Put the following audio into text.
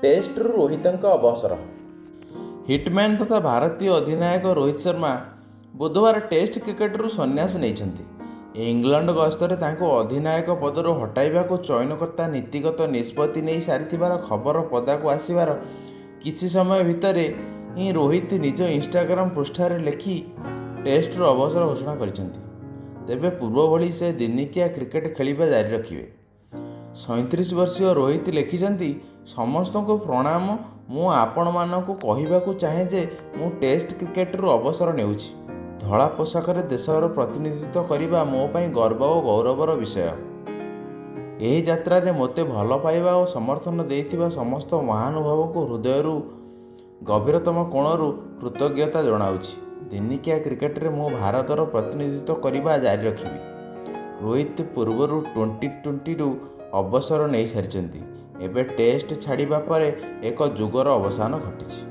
ଟେଷ୍ଟରୁ ରୋହିତଙ୍କ ଅବସର। ହିଟମ୍ୟାନ୍ ତଥା ଭାରତୀୟ ଅଧିନାୟକ ରୋହିତ ଶର୍ମା ବୁଧବାର ଟେଷ୍ଟ କ୍ରିକେଟରୁ ସନ୍ନ୍ୟାସ ନେଇଛନ୍ତି। ଇଂଲଣ୍ଡ ଗସ୍ତରେ ତାଙ୍କୁ ଅଧିନାୟକ ପଦରୁ ହଟାଇବାକୁ ଚୟନକର୍ତ୍ତା ନୀତିଗତ ନିଷ୍ପତ୍ତି ନେଇ ସାରିଥିବାର ଖବର ପଦାକୁ ଆସିବାର କିଛି ସମୟ ଭିତରେ ହିଁ ରୋହିତ ନିଜ ଇନଷ୍ଟାଗ୍ରାମ ପୃଷ୍ଠାରେ ଲେଖି ଟେଷ୍ଟରୁ ଅବସର ଘୋଷଣା କରିଛନ୍ତି। ତେବେ ପୂର୍ବ ଭଳି ସେ ଦିନିକିଆ କ୍ରିକେଟ ଖେଳିବା ଜାରି ରଖିବେ। 37 ବର୍ଷୀୟ ରୋହିତ ଲେଖିଛନ୍ତି, ସମସ୍ତଙ୍କୁ ପ୍ରଣାମ। ମୁଁ ଆପଣମାନଙ୍କୁ କହିବାକୁ ଚାହେଁ ଯେ ମୁଁ ଟେଷ୍ଟ କ୍ରିକେଟରୁ ଅବସର ନେଉଛି। ଧଳା ପୋଷାକରେ ଦେଶର ପ୍ରତିନିଧିତ୍ୱ କରିବା ମୋ ପାଇଁ ଗର୍ବ ଓ ଗୌରବର ବିଷୟ। ଏହି ଯାତ୍ରାରେ ମୋତେ ଭଲ ପାଇବା ଓ ସମର୍ଥନ ଦେଇଥିବା ସମସ୍ତ ମହାନୁଭାବଙ୍କୁ ହୃଦୟରୁ ଗଭୀରତମ କୋଣରୁ କୃତଜ୍ଞତା ଜଣାଉଛି। ଦିନିକିଆ କ୍ରିକେଟରେ ମୁଁ ଭାରତର ପ୍ରତିନିଧିତ୍ୱ କରିବା ଜାରି ରଖିବି। ରୋହିତ ପୂର୍ବରୁ ଟି20ରୁ ଅବସର ନେଇସାରିଛନ୍ତି। ଏବେ ଟେଷ୍ଟ ଛାଡ଼ିବା ପରେ ଏକ ଯୁଗର ଅବସାନ ଘଟିଛି।